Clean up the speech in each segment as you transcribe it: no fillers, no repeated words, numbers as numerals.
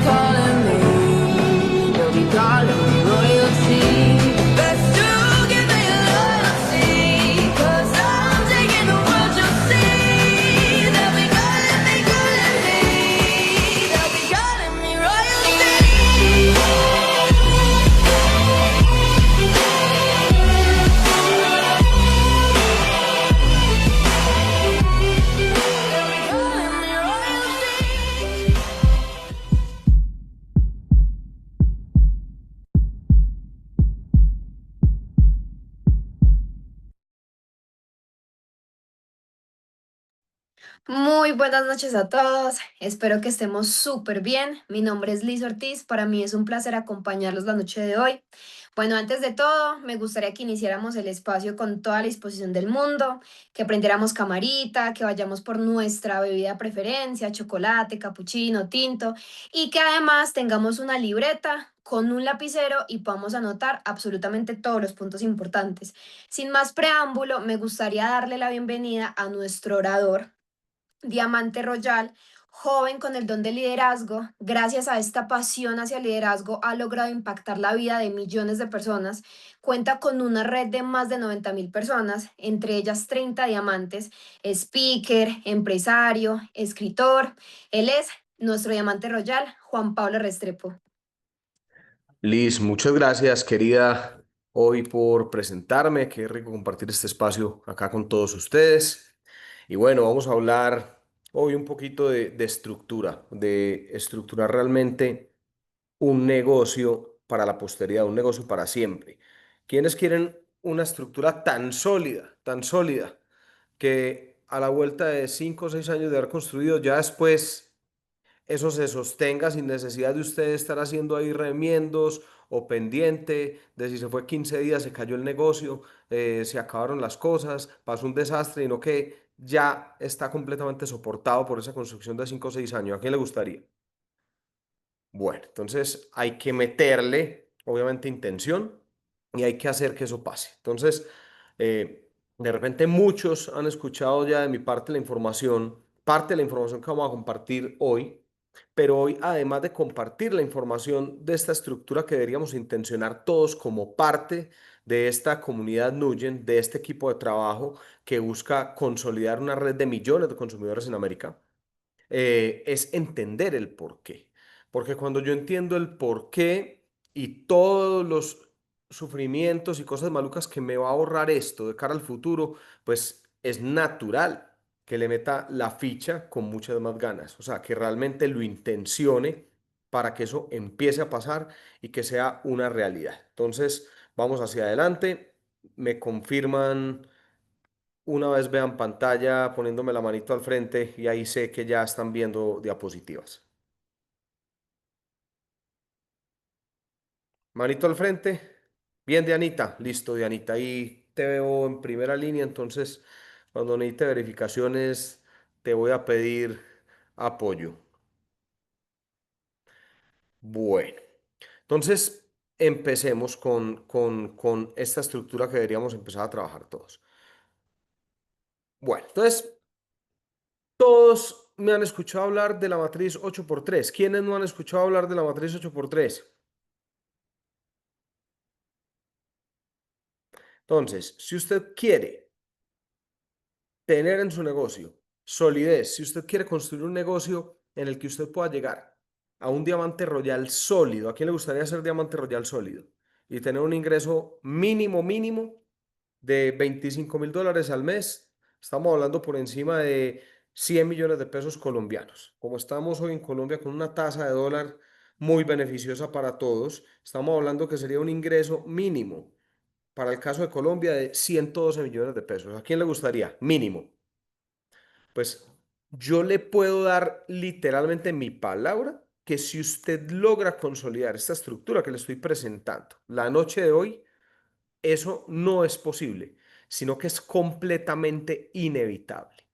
calling me. They'll be calling me royalty. Best to give me loyalty, 'cause I'm taking the world, you'll see. They'll be calling me, calling me. They'll be calling me royalty. Muy buenas noches a todos, espero que estemos súper bien. Mi nombre es Liz Ortiz, para mí es un placer acompañarlos la noche de hoy. Bueno, antes de todo, me gustaría que iniciáramos el espacio con toda la disposición del mundo, que prendiéramos camarita, que vayamos por nuestra bebida de preferencia, chocolate, capuchino, tinto, y que además tengamos una libreta con un lapicero y podamos anotar absolutamente todos los puntos importantes. Sin más preámbulo, me gustaría darle la bienvenida a nuestro orador. Diamante Royal, joven con el don de liderazgo, gracias a esta pasión hacia el liderazgo ha logrado impactar la vida de millones de personas, cuenta con una red de más de 90.000 personas, entre ellas 30 diamantes, speaker, empresario, escritor. Él es nuestro Diamante Royal, Juan Pablo Restrepo. Liz, muchas gracias, querida, hoy por presentarme. Qué rico compartir este espacio acá con todos ustedes. Y bueno, vamos a hablar hoy un poquito de estructura, de estructurar realmente un negocio para la posteridad, un negocio para siempre. ¿Quiénes quieren una estructura tan sólida, que a la vuelta de 5 o 6 años de haber construido, ya después eso se sostenga sin necesidad de usted estar haciendo ahí remiendos o pendiente de si se fue 15 días, se cayó el negocio, se acabaron las cosas, pasó un desastre y no que ya está completamente soportado por esa construcción de 5 o 6 años? ¿A quién le gustaría? Bueno, entonces hay que meterle, obviamente, intención y hay que hacer que eso pase. Entonces, de repente muchos han escuchado ya de mi parte de la información que vamos a compartir hoy, pero hoy, además de compartir la información de esta estructura que deberíamos intencionar todos como parte de esta comunidad Nuyen, de este equipo de trabajo que busca consolidar una red de millones de consumidores en América, es entender el por qué. Porque cuando yo entiendo el por qué y todos los sufrimientos y cosas malucas que me va a ahorrar esto de cara al futuro, pues es natural que le meta la ficha con muchas más ganas. O sea, que realmente lo intencione para que eso empiece a pasar y que sea una realidad. Entonces, vamos hacia adelante. Me confirman una vez vean pantalla poniéndome la manito al frente y ahí sé que ya están viendo diapositivas. Manito al frente. Bien, Dianita. Listo, Dianita. Ahí te veo en primera línea, entonces cuando necesite verificaciones te voy a pedir apoyo. Bueno, entonces empecemos con esta estructura que deberíamos empezar a trabajar todos. Bueno, entonces todos me han escuchado hablar de la matriz 8x3. ¿Quiénes no han escuchado hablar de la matriz 8x3? Entonces, si usted quiere tener en su negocio solidez, si usted quiere construir un negocio en el que usted pueda llegar a un diamante royal sólido, ¿a quién le gustaría ser diamante royal sólido? Y tener un ingreso mínimo de $25.000 al mes. Estamos hablando por encima de 100 millones de pesos colombianos. Como estamos hoy en Colombia con una tasa de dólar muy beneficiosa para todos, estamos hablando que sería un ingreso mínimo para el caso de Colombia de 112 millones de pesos. ¿A quién le gustaría? Mínimo. Pues yo le puedo dar literalmente mi palabra que si usted logra consolidar esta estructura que le estoy presentando la noche de hoy, eso no es posible, sino que es completamente inevitable.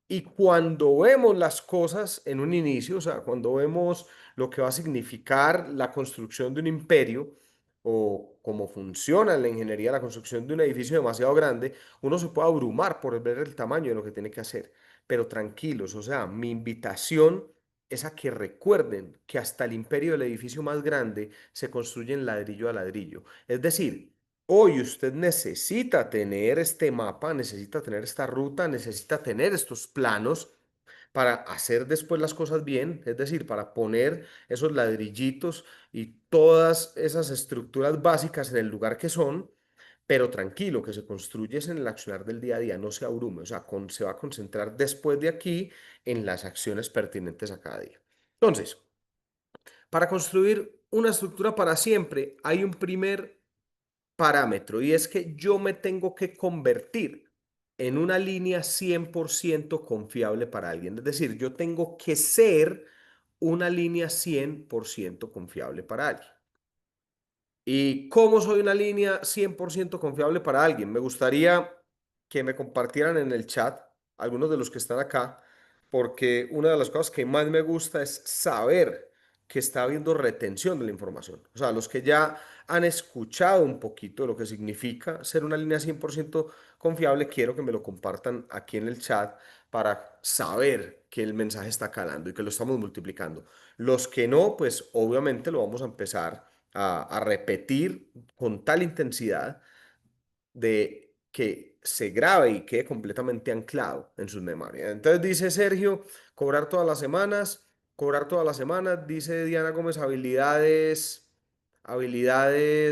Y cuando vemos las cosas en un inicio, o sea, cuando vemos lo que va a significar la construcción de un imperio o cómo funciona en la ingeniería la construcción de un edificio demasiado grande, uno se puede abrumar por ver el tamaño de lo que tiene que hacer. Pero tranquilos, o sea, mi invitación es a que recuerden que hasta el imperio del edificio más grande se construye en ladrillo a ladrillo. Es decir, hoy usted necesita tener este mapa, necesita tener esta ruta, necesita tener estos planos para hacer después las cosas bien, es decir, para poner esos ladrillitos y todas esas estructuras básicas en el lugar que son, pero tranquilo, que se construye es en el accionar del día a día, no se abrume, o sea, se va a concentrar después de aquí en las acciones pertinentes a cada día. Entonces, para construir una estructura para siempre hay un primer parámetro y es que yo me tengo que convertir en una línea 100% confiable para alguien. Es decir, yo tengo que ser una línea 100% confiable para alguien. ¿Y cómo soy una línea 100% confiable para alguien? Me gustaría que me compartieran en el chat algunos de los que están acá, porque una de las cosas que más me gusta es saber que está habiendo retención de la información. O sea, los que ya han escuchado un poquito de lo que significa ser una línea 100% confiable, quiero que me lo compartan aquí en el chat para saber que el mensaje está calando y que lo estamos multiplicando. Los que no, pues obviamente lo vamos a empezar a repetir con tal intensidad de que se grabe y quede completamente anclado en sus memorias. Entonces dice Sergio, cobrar todas las semanas, dice Diana Gómez, habilidades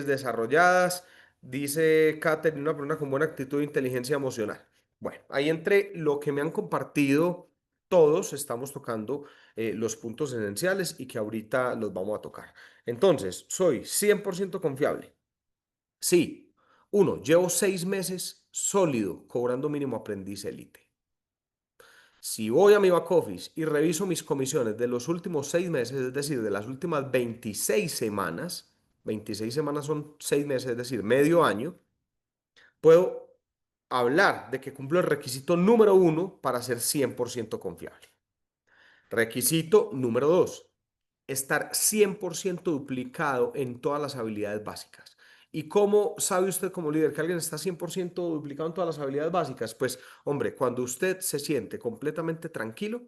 desarrolladas, dice Katherine, una persona con buena actitud e inteligencia emocional. Bueno, ahí entre lo que me han compartido todos, estamos tocando los puntos esenciales y que ahorita los vamos a tocar. Entonces, soy 100% confiable. Sí. Uno, llevo 6 meses sólido cobrando mínimo aprendiz élite. Si voy a mi back office y reviso mis comisiones de los últimos 6 meses, es decir, de las últimas 26 semanas son 6 meses, es decir, medio año, puedo hablar de que cumplo el requisito número uno para ser 100% confiable. Requisito número dos, estar 100% duplicado en todas las habilidades básicas. ¿Y cómo sabe usted como líder que alguien está 100% duplicado en todas las habilidades básicas? Pues, hombre, cuando usted se siente completamente tranquilo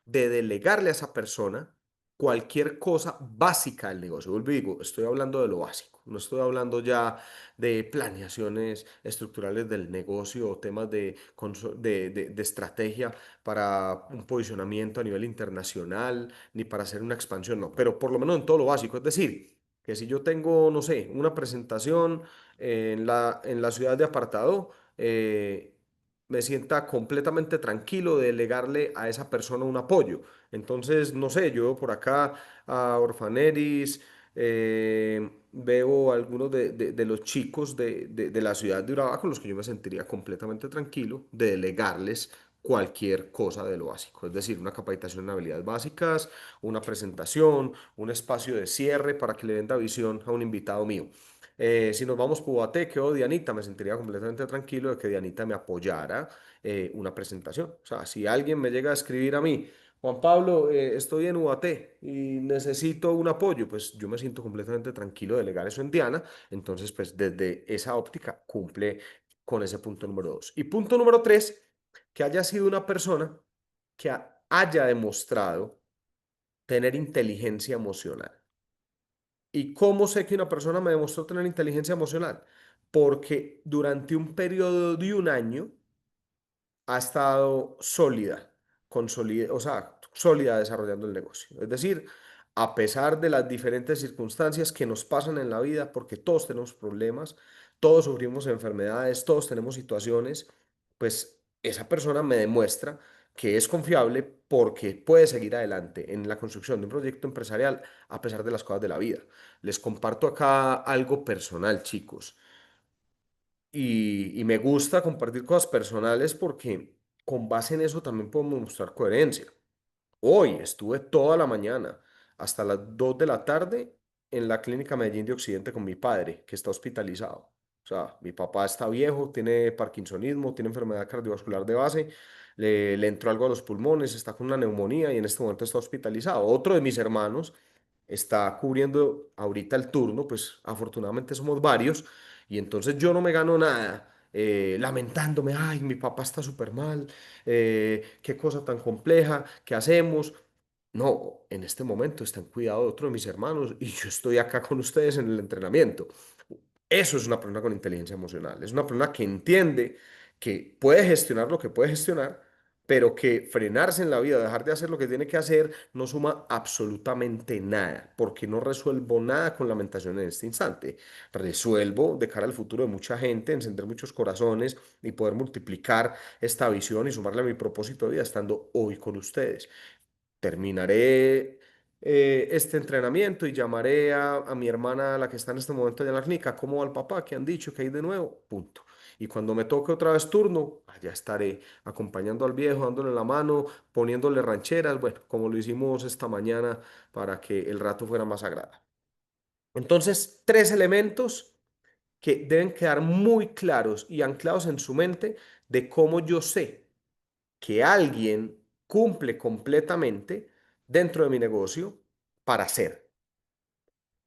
de delegarle a esa persona cualquier cosa básica del negocio. Vuelvo y digo, estoy hablando de lo básico, no estoy hablando ya de planeaciones estructurales del negocio o temas de estrategia para un posicionamiento a nivel internacional, ni para hacer una expansión, no, pero por lo menos en todo lo básico, es decir, que si yo tengo, no sé, una presentación en la ciudad de Apartado, me sienta completamente tranquilo de delegarle a esa persona un apoyo. Entonces, no sé, yo veo por acá a Orfaneris, veo algunos de los chicos de la ciudad de Urabá con los que yo me sentiría completamente tranquilo de delegarles cualquier cosa de lo básico, es decir, una capacitación en habilidades básicas, una presentación, un espacio de cierre para que le venda visión a un invitado mío. Si nos vamos por Guateque o Dianita, me sentiría completamente tranquilo de que Dianita me apoyara una presentación. O sea, si alguien me llega a escribir a mí, Juan Pablo, estoy en UAT y necesito un apoyo, pues yo me siento completamente tranquilo de delegar eso en Diana. Entonces, pues desde esa óptica cumple con ese punto número dos. Y punto número tres, que haya sido una persona que haya demostrado tener inteligencia emocional. ¿Y cómo sé que una persona me demostró tener inteligencia emocional? Porque durante un periodo de un año ha estado sólida, o sea, sólida desarrollando el negocio. Es decir, a pesar de las diferentes circunstancias que nos pasan en la vida, porque todos tenemos problemas, todos sufrimos enfermedades, todos tenemos situaciones, pues esa persona me demuestra que es confiable porque puede seguir adelante en la construcción de un proyecto empresarial a pesar de las cosas de la vida. Les comparto acá algo personal, chicos. Y me gusta compartir cosas personales porque con base en eso también podemos mostrar coherencia. Hoy estuve toda la mañana hasta las 2 de la tarde en la clínica Medellín de Occidente con mi padre, que está hospitalizado. O sea, mi papá está viejo, tiene parkinsonismo, tiene enfermedad cardiovascular de base, le entró algo a los pulmones, está con una neumonía y en este momento está hospitalizado. Otro de mis hermanos está cubriendo ahorita el turno, pues afortunadamente somos varios y entonces yo no me gano nada. Lamentándome, ay, mi papá está súper mal, qué cosa tan compleja, ¿qué hacemos? No, en este momento está en cuidado de otro de mis hermanos y yo estoy acá con ustedes en el entrenamiento. Eso es una persona con inteligencia emocional. Es una persona que entiende que puede gestionar lo que puede gestionar, pero que frenarse en la vida, dejar de hacer lo que tiene que hacer, no suma absolutamente nada, porque no resuelvo nada con lamentación en este instante. Resuelvo de cara al futuro de mucha gente, encender muchos corazones y poder multiplicar esta visión y sumarle a mi propósito de vida estando hoy con ustedes. Terminaré este entrenamiento y llamaré a mi hermana, la que está en este momento allá en la clínica, ¿cómo va el papá? ¿Qué han dicho? ¿Qué hay de nuevo? Punto. Y cuando me toque otra vez turno, allá estaré acompañando al viejo, dándole la mano, poniéndole rancheras, bueno, como lo hicimos esta mañana para que el rato fuera más agradable. Entonces, tres elementos que deben quedar muy claros y anclados en su mente de cómo yo sé que alguien cumple completamente dentro de mi negocio para hacer.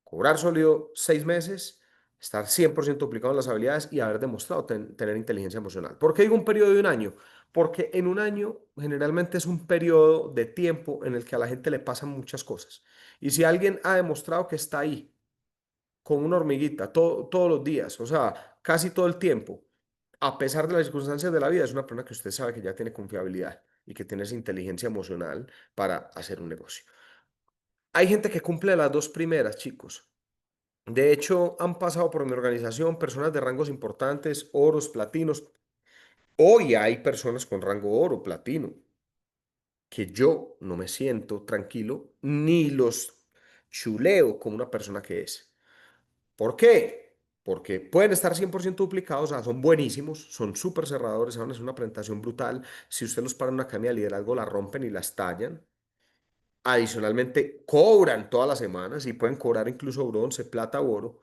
Cobrar sólido 6 meses, estar 100% aplicado en las habilidades y haber demostrado tener inteligencia emocional. ¿Por qué digo un periodo de un año? Porque en un año generalmente es un periodo de tiempo en el que a la gente le pasan muchas cosas. Y si alguien ha demostrado que está ahí con una hormiguita todos los días, o sea, casi todo el tiempo, a pesar de las circunstancias de la vida, es una persona que usted sabe que ya tiene confiabilidad y que tiene esa inteligencia emocional para hacer un negocio. Hay gente que cumple las dos primeras, chicos. De hecho, han pasado por mi organización personas de rangos importantes, oros, platinos. Hoy hay personas con rango oro, platino, que yo no me siento tranquilo ni los chuleo como una persona que es. ¿Por qué? Porque pueden estar 100% duplicados, o sea, son buenísimos, son súper cerradores, van a hacer una presentación brutal. Si usted los para en una academia de liderazgo, la rompen y la estallan. Adicionalmente, cobran todas las semanas y pueden cobrar incluso bronce, plata, oro,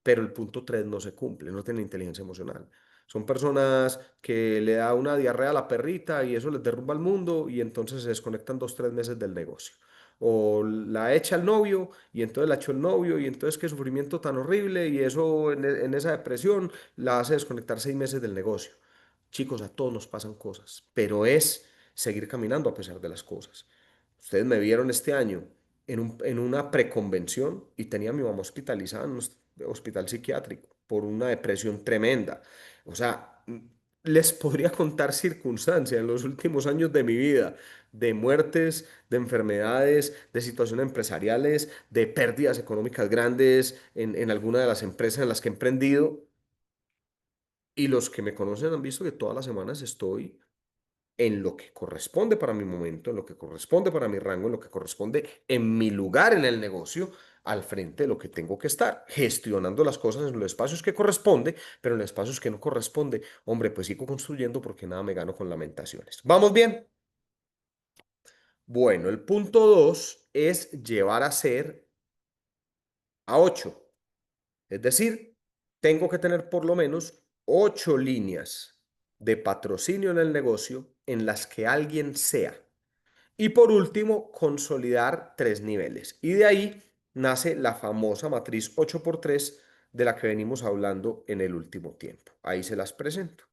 pero el punto 3 no se cumple, no tienen inteligencia emocional. Son personas que le da una diarrea a la perrita y eso les derrumba el mundo y entonces se desconectan 2, 3 meses del negocio. O la echa el novio y entonces la echó el novio y entonces qué sufrimiento tan horrible y eso en esa depresión la hace desconectar 6 meses del negocio. Chicos, a todos nos pasan cosas, pero es seguir caminando a pesar de las cosas. Ustedes me vieron este año en una preconvención y tenía a mi mamá hospitalizada en un hospital psiquiátrico por una depresión tremenda. O sea, les podría contar circunstancias en los últimos años de mi vida, de muertes, de enfermedades, de situaciones empresariales, de pérdidas económicas grandes en alguna de las empresas en las que he emprendido. Y los que me conocen han visto que todas las semanas estoy en lo que corresponde para mi momento, en lo que corresponde para mi rango, en lo que corresponde en mi lugar en el negocio, al frente de lo que tengo que estar, gestionando las cosas en los espacios que corresponde, pero en los espacios que no corresponde, hombre, pues sigo construyendo porque nada me gano con lamentaciones. ¿Vamos bien? Bueno, el punto 2 es llevar a ser a 8. Es decir, tengo que tener por lo menos 8 líneas de patrocinio en el negocio en las que alguien sea. Y por último, consolidar 3 niveles. Y de ahí nace la famosa matriz 8x3 de la que venimos hablando en el último tiempo. Ahí se las presento.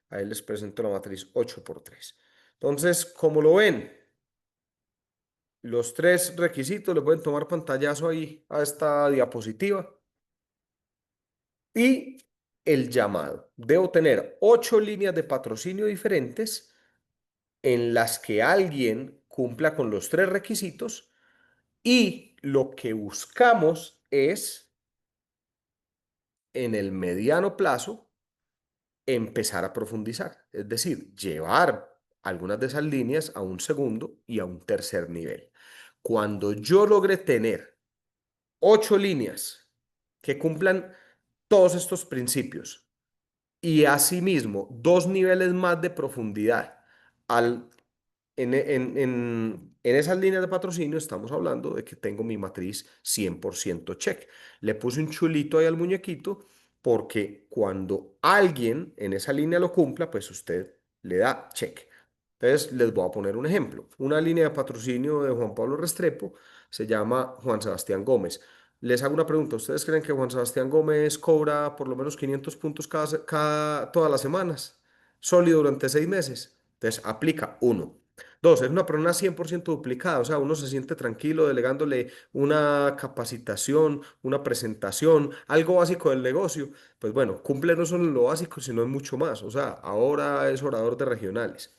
Ahí les presento la matriz 8x3. Entonces, como lo ven, los 3 requisitos, les pueden tomar pantallazo ahí a esta diapositiva. Y el llamado. Debo tener 8 líneas de patrocinio diferentes en las que alguien cumpla con los 3 requisitos y lo que buscamos es, en el mediano plazo, empezar a profundizar, es decir, llevar algunas de esas líneas a un segundo y a un tercer nivel. Cuando yo logre tener 8 líneas que cumplan todos estos principios y asimismo 2 niveles más de profundidad al en esas líneas de patrocinio estamos hablando de que tengo mi matriz 100% check. Le puse un chulito ahí al muñequito porque cuando alguien en esa línea lo cumpla, pues usted le da check. Entonces les voy a poner un ejemplo. Una línea de patrocinio de Juan Pablo Restrepo se llama Juan Sebastián Gómez. Les hago una pregunta. ¿Ustedes creen que Juan Sebastián Gómez cobra por lo menos 500 puntos todas las semanas? sólido durante 6 meses. Entonces aplica uno. Dos, es una persona 100% duplicada, o sea, uno se siente tranquilo delegándole una capacitación, una presentación, algo básico del negocio. Pues bueno, cumple no solo lo básico, sino mucho más. O sea, ahora es orador de regionales.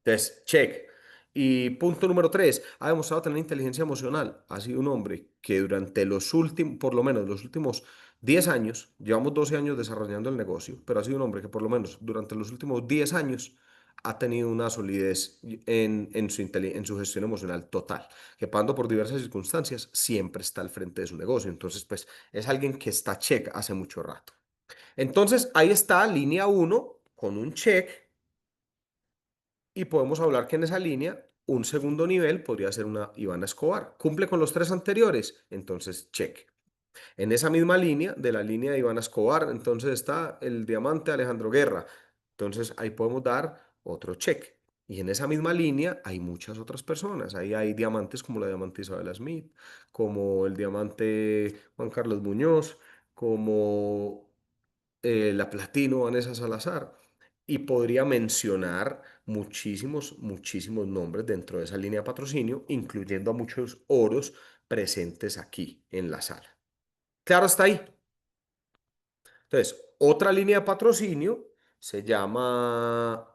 Entonces, check. Y punto número tres, ha demostrado tener inteligencia emocional. Ha sido un hombre que durante los últimos, por lo menos los últimos 10 años, llevamos 12 años desarrollando el negocio, pero ha sido un hombre que por lo menos durante los últimos 10 años ha tenido una solidez en su gestión emocional total, que pasando por diversas circunstancias, siempre está al frente de su negocio. Entonces, pues es alguien que está check hace mucho rato. Entonces, ahí está línea uno con un check y podemos hablar que en esa línea un segundo nivel podría ser una Ivana Escobar. ¿Cumple con los tres anteriores? Entonces, check. En esa misma línea, de la línea de Ivana Escobar, entonces está el diamante Alejandro Guerra. Entonces, ahí podemos dar otro check. Y en esa misma línea hay muchas otras personas. Ahí hay diamantes como la diamante Isabela Smith, como el diamante Juan Carlos Muñoz, como la platino Vanessa Salazar. Y podría mencionar muchísimos, muchísimos nombres dentro de esa línea de patrocinio, incluyendo a muchos oros presentes aquí en la sala. Claro, está ahí. Entonces, otra línea de patrocinio se llama,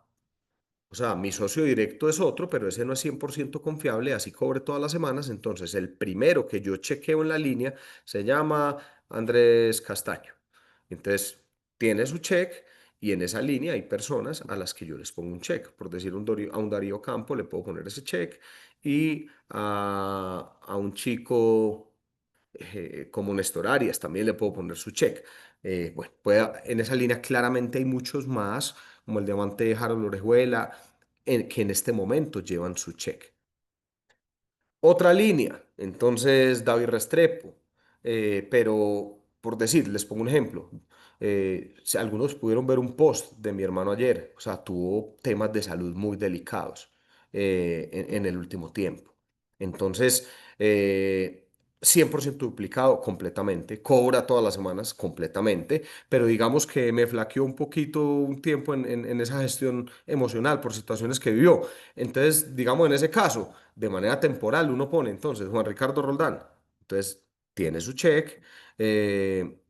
o sea, mi socio directo es otro, pero ese no es 100% confiable, así cobre todas las semanas. Entonces, el primero que yo chequeo en la línea se llama Andrés Castaño. Entonces, tiene su check y en esa línea hay personas a las que yo les pongo un check. Por decir a un Darío Campo le puedo poner ese check y a un chico como Néstor Arias también le puedo poner su check. Bueno, en esa línea claramente hay muchos más, como el diamante Harold Orejuela, que en este momento llevan su check. Otra línea, entonces David Restrepo, pero por decir, les pongo un ejemplo. Si algunos pudieron ver un post de mi hermano ayer, o sea, tuvo temas de salud muy delicados en el último tiempo. Entonces, 100% duplicado completamente, cobra todas las semanas completamente, pero digamos que me flaqueó un poquito un tiempo en esa gestión emocional por situaciones que vivió. Entonces, digamos en ese caso de manera temporal, uno pone entonces Juan Ricardo Roldán, entonces tiene su check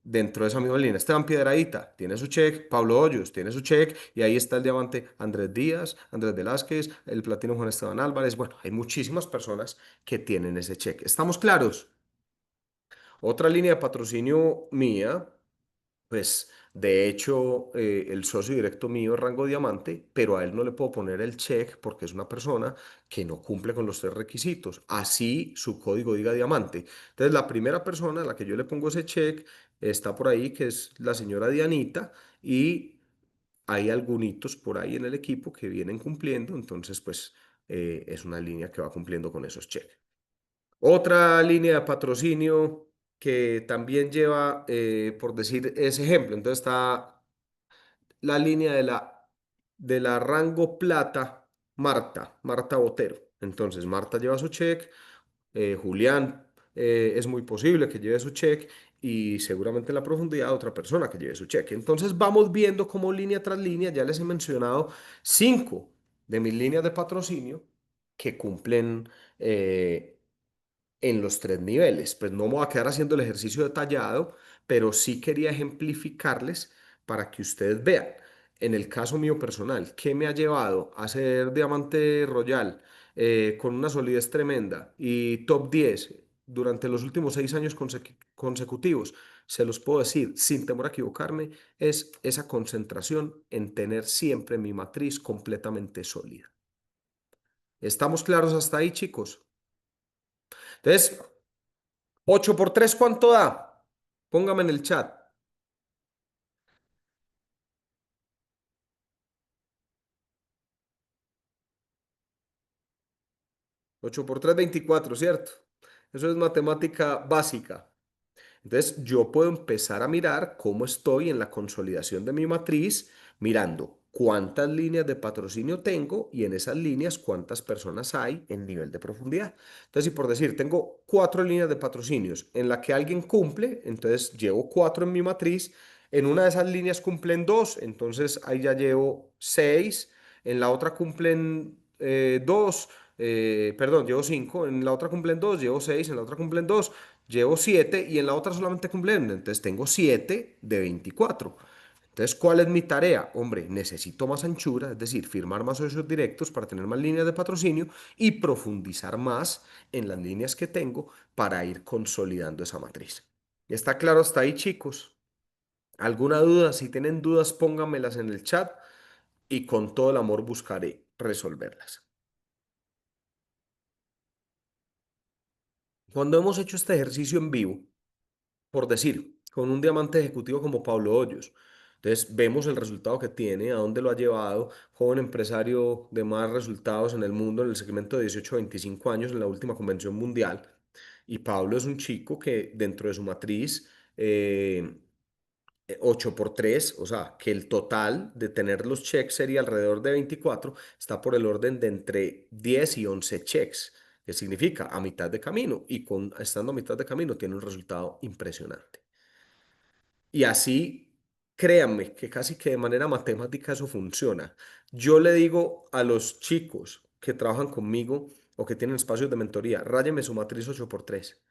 dentro de esa misma línea. Esteban Piedradita tiene su check, Pablo Hoyos tiene su check y ahí está el diamante Andrés Díaz, Andrés Velázquez, el platino Juan Esteban Álvarez. Bueno, hay muchísimas personas que tienen ese check. ¿Estamos claros? Otra línea de patrocinio mía, pues de hecho el socio directo mío es rango diamante, pero a él no le puedo poner el check porque es una persona que no cumple con los tres requisitos. Así su código diga diamante. Entonces la primera persona a la que yo le pongo ese check está por ahí, que es la señora Dianita, y hay algunitos por ahí en el equipo que vienen cumpliendo, entonces pues es una línea que va cumpliendo con esos checks. Otra línea de patrocinio que también lleva, por decir ese ejemplo, entonces está la línea de la rango plata, Marta Botero. Entonces, Marta lleva su check, Julián es muy posible que lleve su check y seguramente en la profundidad otra persona que lleve su check. Entonces, vamos viendo cómo línea tras línea, ya les he mencionado 5 de mis líneas de patrocinio que cumplen en los tres niveles. Pues no me voy a quedar haciendo el ejercicio detallado, pero sí quería ejemplificarles para que ustedes vean. En el caso mío personal, ¿qué me ha llevado a ser diamante royal con una solidez tremenda y top 10 durante los últimos 6 años consecutivos? Se los puedo decir sin temor a equivocarme, es esa concentración en tener siempre mi matriz completamente sólida. ¿Estamos claros hasta ahí, chicos? Entonces, 8 por 3, ¿cuánto da? Póngame en el chat. 8 por 3, 24, ¿cierto? Eso es matemática básica. Entonces, yo puedo empezar a mirar cómo estoy en la consolidación de mi matriz, mirando cuántas líneas de patrocinio tengo y en esas líneas cuántas personas hay en nivel de profundidad. Entonces, si por decir, tengo 4 líneas de patrocinios en la que alguien cumple, entonces llevo 4 en mi matriz. En una de esas líneas cumplen dos, entonces ahí ya llevo seis. En la otra cumplen dos, perdón, llevo cinco. En la otra cumplen dos, llevo seis. En la otra cumplen dos, llevo siete. Y en la otra solamente cumplen, entonces tengo 7 de 24. Entonces, ¿cuál es mi tarea? Hombre, necesito más anchura, es decir, firmar más socios directos para tener más líneas de patrocinio y profundizar más en las líneas que tengo para ir consolidando esa matriz. ¿Está claro hasta ahí, chicos? ¿Alguna duda? Si tienen dudas, pónganmelas en el chat y con todo el amor buscaré resolverlas. Cuando hemos hecho este ejercicio en vivo, por decir, con un diamante ejecutivo como Pablo Hoyos, entonces vemos el resultado que tiene, a dónde lo ha llevado, joven empresario de más resultados en el mundo en el segmento de 18 a 25 años en la última convención mundial. Y Pablo es un chico que dentro de su matriz 8 por 3, o sea, que el total de tener los checks sería alrededor de 24, está por el orden de entre 10 y 11 checks, que significa a mitad de camino, y estando a mitad de camino tiene un resultado impresionante. Y así, créanme que casi que de manera matemática eso funciona. Yo le digo a los chicos que trabajan conmigo o que tienen espacios de mentoría, ráyeme su matriz 8 por 3.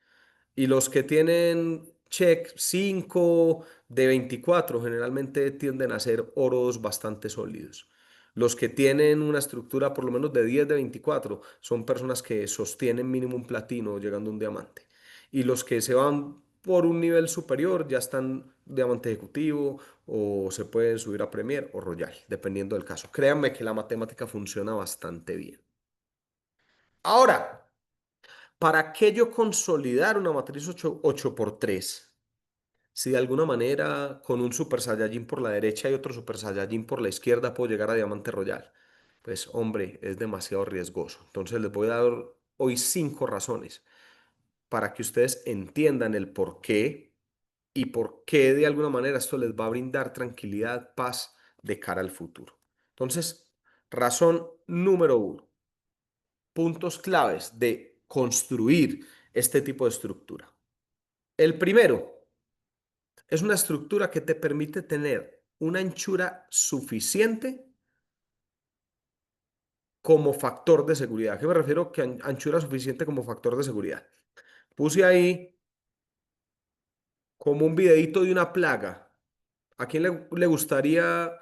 Y los que tienen check 5 de 24 generalmente tienden a ser oros bastante sólidos. Los que tienen una estructura por lo menos de 10 de 24 son personas que sostienen mínimo un platino llegando a un diamante. Y los que se van por un nivel superior ya están diamante ejecutivo o se pueden subir a Premier o Royal, dependiendo del caso. Créanme que la matemática funciona bastante bien. Ahora, ¿para qué yo consolidar una matriz 8 por 3? Si de alguna manera con un Super Saiyajin por la derecha y otro Super Saiyajin por la izquierda puedo llegar a Diamante Royal, pues hombre, es demasiado riesgoso. Entonces les voy a dar hoy 5 razones para que ustedes entiendan el por qué y por qué de alguna manera esto les va a brindar tranquilidad, paz de cara al futuro. Entonces, razón número 1, puntos claves de construir este tipo de estructura. El primero es una estructura que te permite tener una anchura suficiente como factor de seguridad. ¿A qué me refiero que anchura suficiente como factor de seguridad? Puse ahí como un videito de una plaga. ¿A quién le gustaría,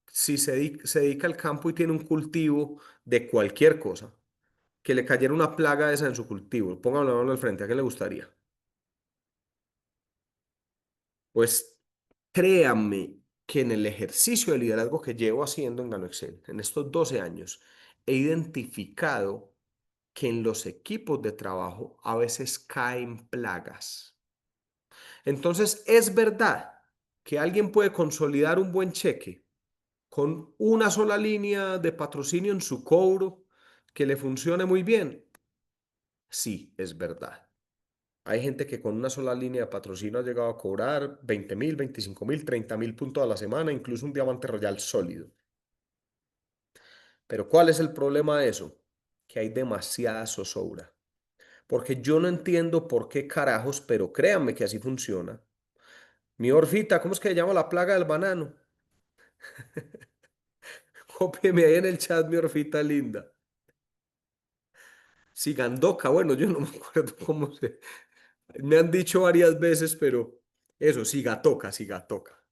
si se dedica al campo y tiene un cultivo de cualquier cosa, que le cayera una plaga de esa en su cultivo? Pónganlo la mano al frente. ¿A quién le gustaría? Pues créanme que en el ejercicio de liderazgo que llevo haciendo en GanoExcel, en estos 12 años, he identificado que en los equipos de trabajo a veces caen plagas. Entonces, es verdad que alguien puede consolidar un buen cheque con una sola línea de patrocinio en su cobro que le funcione muy bien. Sí, es verdad. Hay gente que con una sola línea de patrocinio ha llegado a cobrar 20.000, 25.000, 30.000 puntos a la semana, incluso un diamante royal sólido. Pero ¿cuál es el problema de eso? Que hay demasiada zozobra. Porque yo no entiendo por qué carajos, pero créanme que así funciona. Mi Orfita, ¿cómo es que se llama la plaga del banano? Cópieme ahí en el chat, mi Orfita linda. Sigandoca, bueno, yo no me acuerdo cómo se... Me han dicho varias veces, pero eso, sigatoca, sigatoca.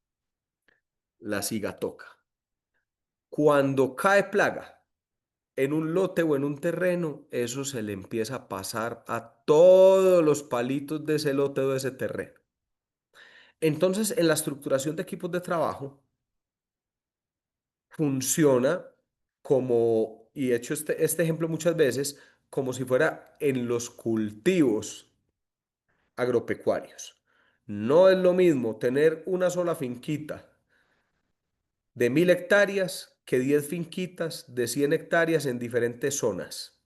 La sigatoca. Cuando cae plaga en un lote o en un terreno, eso se le empieza a pasar a todos los palitos de ese lote o de ese terreno. Entonces, en la estructuración de equipos de trabajo, funciona como, y he hecho este ejemplo muchas veces, como si fuera en los cultivos agropecuarios. No es lo mismo tener una sola finquita de 1.000 hectáreas que 10 finquitas de 100 hectáreas en diferentes zonas.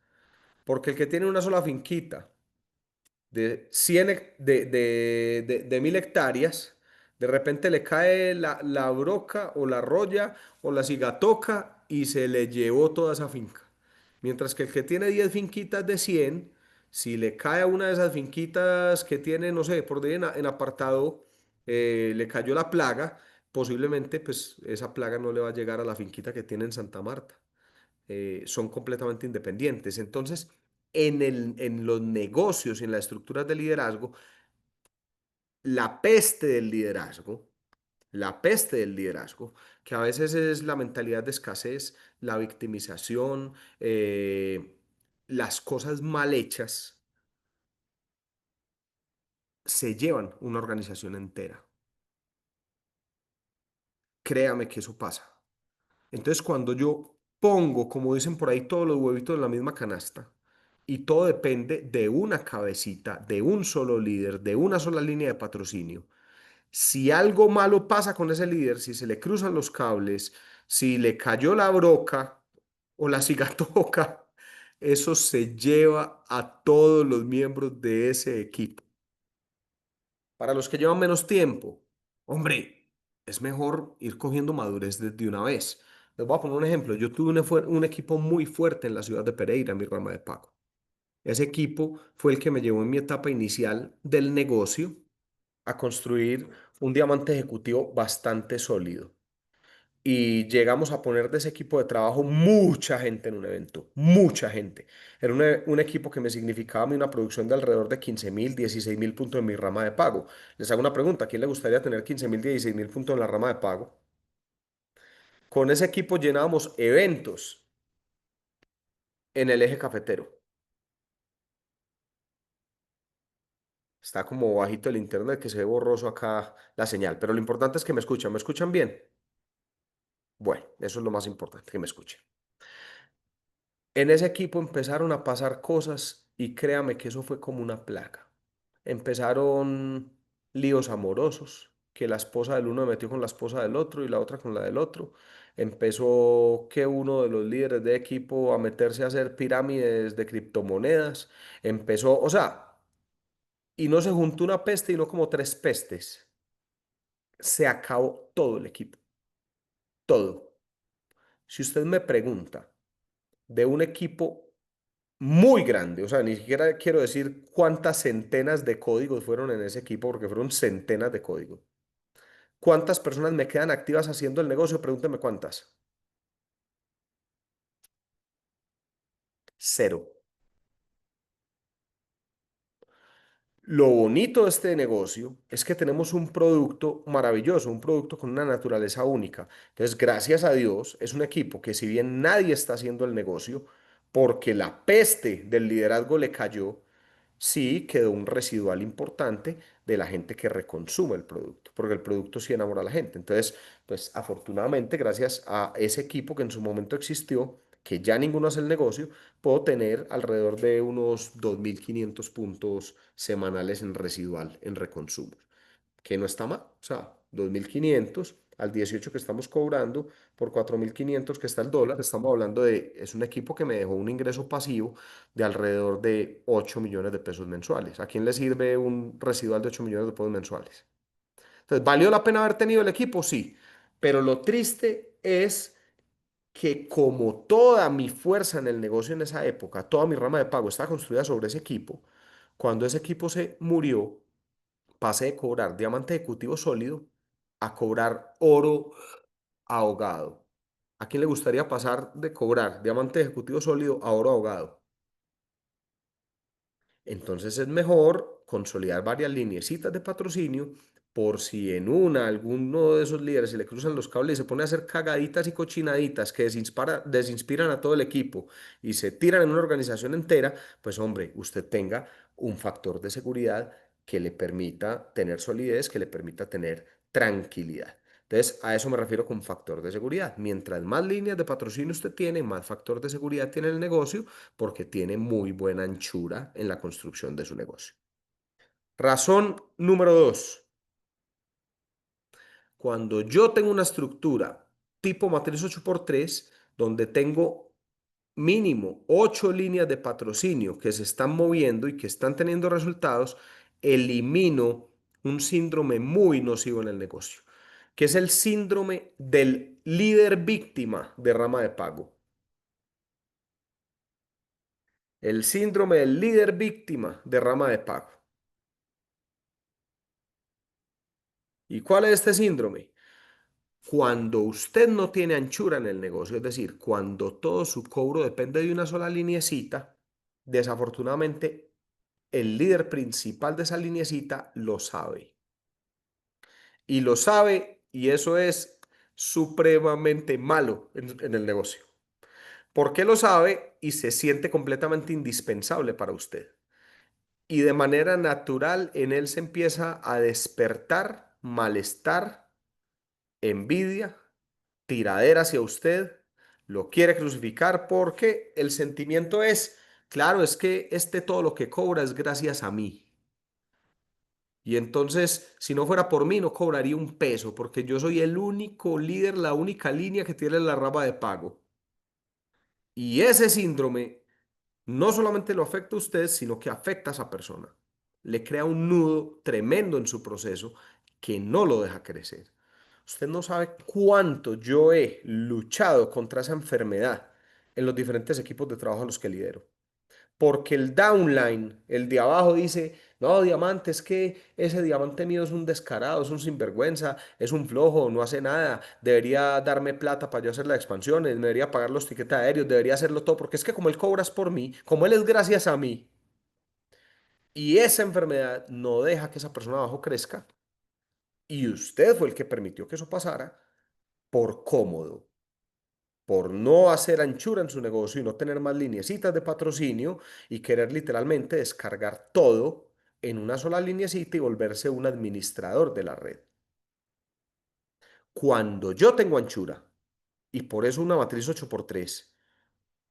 Porque el que tiene una sola finquita de 100 de 1.000 hectáreas, de repente le cae la broca o la roya o la cigatoca y se le llevó toda esa finca. Mientras que el que tiene 10 finquitas de 100, si le cae a una de esas finquitas que tiene, no sé, por decir en apartado le cayó la plaga, posiblemente pues esa plaga no le va a llegar a la finquita que tiene en Santa Marta. Son completamente independientes. Entonces, en los negocios y en las estructuras de liderazgo, la peste del liderazgo, la peste del liderazgo, que a veces es la mentalidad de escasez, la victimización, las cosas mal hechas, se llevan una organización entera. Créame que eso pasa. Entonces, cuando yo pongo, como dicen por ahí, todos los huevitos en la misma canasta, y todo depende de una cabecita, de un solo líder, de una sola línea de patrocinio. Si algo malo pasa con ese líder, si se le cruzan los cables, si le cayó la broca o la cigatoca, eso se lleva a todos los miembros de ese equipo. Para los que llevan menos tiempo, hombre, es mejor ir cogiendo madurez desde una vez. Les voy a poner un ejemplo. Yo tuve un equipo muy fuerte en la ciudad de Pereira, en mi rama de pago. Ese equipo fue el que me llevó en mi etapa inicial del negocio a construir un diamante ejecutivo bastante sólido. Y llegamos a poner de ese equipo de trabajo mucha gente en un evento, mucha gente. Era un equipo que me significaba a mí una producción de alrededor de 15.000, 16.000 puntos en mi rama de pago. Les hago una pregunta, ¿a quién le gustaría tener 15.000, 16.000 puntos en la rama de pago? Con ese equipo llenábamos eventos en el eje cafetero. Está como bajito el internet, que se ve borroso acá la señal, pero lo importante es que me escuchan bien. Bueno, eso es lo más importante, que me escuchen. En ese equipo empezaron a pasar cosas y créame que eso fue como una plaga. Empezaron líos amorosos, que la esposa del uno me metió con la esposa del otro y la otra con la del otro. Empezó que uno de los líderes de equipo a meterse a hacer pirámides de criptomonedas. Empezó, o sea, y no se juntó una peste y no como tres pestes. Se acabó todo el equipo, todo. Si usted me pregunta de un equipo muy grande, o sea, ni siquiera quiero decir cuántas centenas de códigos fueron en ese equipo, porque fueron centenas de códigos. ¿Cuántas personas me quedan activas haciendo el negocio? Pregúnteme cuántas. Cero. Lo bonito de este negocio es que tenemos un producto maravilloso, un producto con una naturaleza única. Entonces, gracias a Dios, es un equipo que si bien nadie está haciendo el negocio, porque la peste del liderazgo le cayó, sí quedó un residual importante de la gente que reconsume el producto, porque el producto sí enamora a la gente. Entonces, pues afortunadamente, gracias a ese equipo que en su momento existió, que ya ninguno hace el negocio, puedo tener alrededor de unos 2.500 puntos semanales en residual, en reconsumo, que no está mal. O sea, 2.500 al 18 que estamos cobrando por 4.500 que está el dólar, estamos hablando de, es un equipo que me dejó un ingreso pasivo de alrededor de 8 millones de pesos mensuales. ¿A quién le sirve un residual de 8 millones de pesos mensuales? Entonces, ¿valió la pena haber tenido el equipo? Sí, pero lo triste es que como toda mi fuerza en el negocio en esa época, toda mi rama de pago estaba construida sobre ese equipo, cuando ese equipo se murió, pasé de cobrar diamante ejecutivo sólido a cobrar oro ahogado. ¿A quién le gustaría pasar de cobrar diamante ejecutivo sólido a oro ahogado? Entonces es mejor consolidar varias lineecitas de patrocinio por si en una alguno de esos líderes se le cruzan los cables y se pone a hacer cagaditas y cochinaditas que desinspiran a todo el equipo y se tiran en una organización entera, pues hombre, usted tenga un factor de seguridad que le permita tener solidez, que le permita tener tranquilidad. Entonces, a eso me refiero con factor de seguridad. Mientras más líneas de patrocinio usted tiene, más factor de seguridad tiene el negocio porque tiene muy buena anchura en la construcción de su negocio. Razón número dos, cuando yo tengo una estructura tipo matriz 8x3, donde tengo mínimo 8 líneas de patrocinio que se están moviendo y que están teniendo resultados, elimino un síndrome muy nocivo en el negocio, que es el síndrome del líder víctima de rama de pago. El síndrome del líder víctima de rama de pago. ¿Y cuál es este síndrome? Cuando usted no tiene anchura en el negocio, es decir, cuando todo su cobro depende de una sola lineecita, desafortunadamente el líder principal de esa lineecita lo sabe. Y lo sabe y eso es supremamente malo en el negocio. ¿Por qué lo sabe? Y se siente completamente indispensable para usted. Y de manera natural en él se empieza a despertar malestar, envidia, tiradera hacia usted, lo quiere crucificar porque el sentimiento es, claro, es que todo lo que cobra es gracias a mí. Y entonces, si no fuera por mí, no cobraría un peso, porque yo soy el único líder, la única línea que tiene la rama de pago. Y ese síndrome no solamente lo afecta a usted, sino que afecta a esa persona. Le crea un nudo tremendo en su proceso que no lo deja crecer. Usted no sabe cuánto yo he luchado contra esa enfermedad en los diferentes equipos de trabajo a los que lidero. Porque el downline, el de abajo dice, no, diamante, es que ese diamante mío es un descarado, es un sinvergüenza, es un flojo, no hace nada, debería darme plata para yo hacer las expansiones, me debería pagar los tiquetes aéreos, debería hacerlo todo, porque es que como él cobras por mí, como él es gracias a mí, y esa enfermedad no deja que esa persona abajo crezca, y usted fue el que permitió que eso pasara por cómodo, por no hacer anchura en su negocio y no tener más lineecitas de patrocinio y querer literalmente descargar todo en una sola lineecita y volverse un administrador de la red. Cuando yo tengo anchura, y por eso una matriz 8x3,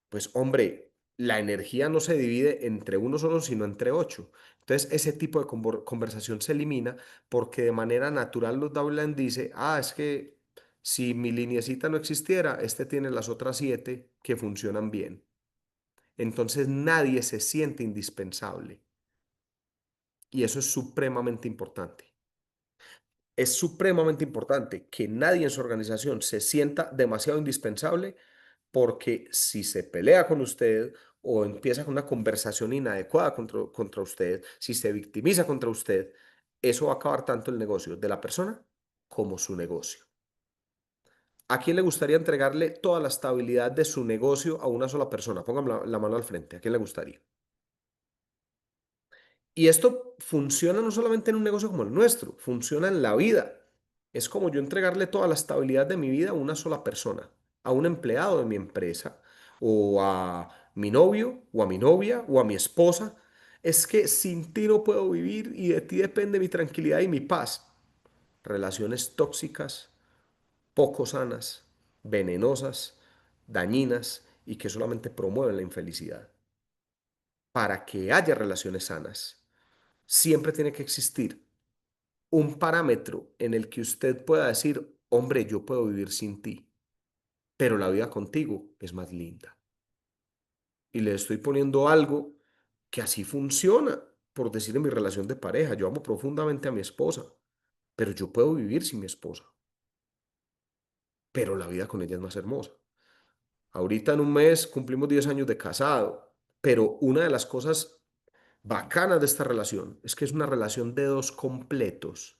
pues hombre, la energía no se divide entre uno solo, sino entre 8. Entonces, ese tipo de conversación se elimina porque de manera natural los downline dice, es que si mi lineecita no existiera, este tiene las otras 7 que funcionan bien. Entonces, nadie se siente indispensable. Y eso es supremamente importante. Es supremamente importante que nadie en su organización se sienta demasiado indispensable porque si se pelea con usted o empieza con una conversación inadecuada contra usted, si se victimiza contra usted, eso va a acabar tanto el negocio de la persona como su negocio. ¿A quién le gustaría entregarle toda la estabilidad de su negocio a una sola persona? Póngame la mano al frente. ¿A quién le gustaría? Y esto funciona no solamente en un negocio como el nuestro, funciona en la vida. Es como yo entregarle toda la estabilidad de mi vida a una sola persona, a un empleado de mi empresa, o a mi novio, o a mi novia, o a mi esposa. Es que sin ti no puedo vivir y de ti depende mi tranquilidad y mi paz. Relaciones tóxicas, poco sanas, venenosas, dañinas y que solamente promueven la infelicidad. Para que haya relaciones sanas, siempre tiene que existir un parámetro en el que usted pueda decir, hombre, yo puedo vivir sin ti, pero la vida contigo es más linda. Y le estoy poniendo algo que así funciona, por decir en mi relación de pareja. Yo amo profundamente a mi esposa, pero yo puedo vivir sin mi esposa, pero la vida con ella es más hermosa. Ahorita en un mes cumplimos 10 años de casado, pero una de las cosas bacanas de esta relación es que es una relación de dos completos.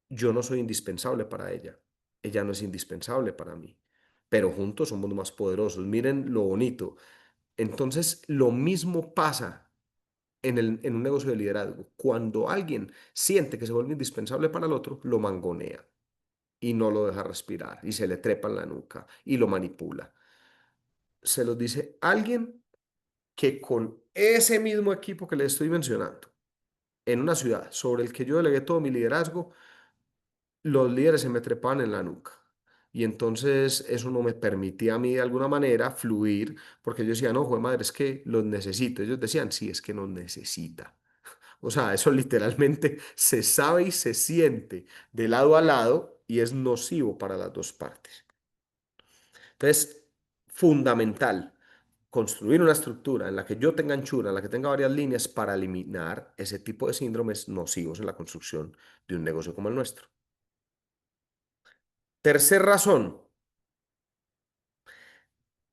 Yo no soy indispensable para ella. Ella no es indispensable para mí. Pero juntos somos más poderosos. Miren lo bonito. Entonces, lo mismo pasa en un negocio de liderazgo. Cuando alguien siente que se vuelve indispensable para el otro, lo mangonea y no lo deja respirar y se le trepa en la nuca y lo manipula. Se los dice alguien que con ese mismo equipo que les estoy mencionando, en una ciudad sobre el que yo delegué todo mi liderazgo, los líderes se me trepaban en la nuca. Y entonces eso no me permitía a mí de alguna manera fluir, porque yo decía, no, joder madre, es que los necesito. Ellos decían, sí, es que nos necesita. O sea, eso literalmente se sabe y se siente de lado a lado y es nocivo para las dos partes. Entonces, fundamental construir una estructura en la que yo tenga anchura, en la que tenga varias líneas para eliminar ese tipo de síndromes nocivos en la construcción de un negocio como el nuestro. Tercer razón,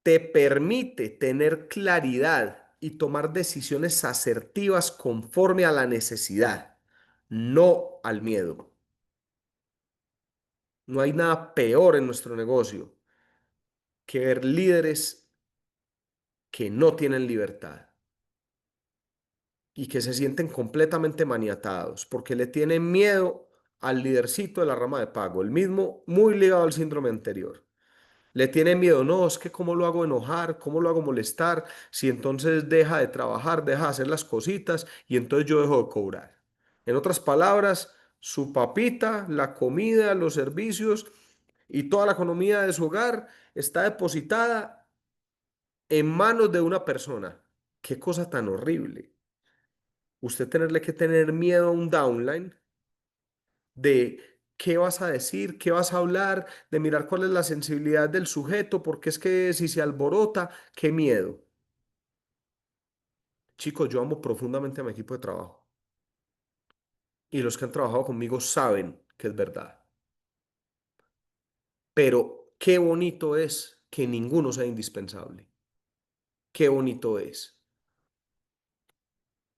te permite tener claridad y tomar decisiones asertivas conforme a la necesidad, no al miedo. No hay nada peor en nuestro negocio que ver líderes que no tienen libertad y que se sienten completamente maniatados porque le tienen miedo al lidercito de la rama de pago, el mismo muy ligado al síndrome anterior. Le tiene miedo, no, es que cómo lo hago enojar, cómo lo hago molestar, si entonces deja de trabajar, deja de hacer las cositas y entonces yo dejo de cobrar. En otras palabras, su papita, la comida, los servicios y toda la economía de su hogar está depositada en manos de una persona. Qué cosa tan horrible. Usted tenerle que tener miedo a un downline de qué vas a decir, qué vas a hablar, de mirar cuál es la sensibilidad del sujeto, porque es que si se alborota, qué miedo. Chicos, yo amo profundamente a mi equipo de trabajo y los que han trabajado conmigo saben que es verdad. Pero qué bonito es que ninguno sea indispensable. Qué bonito es.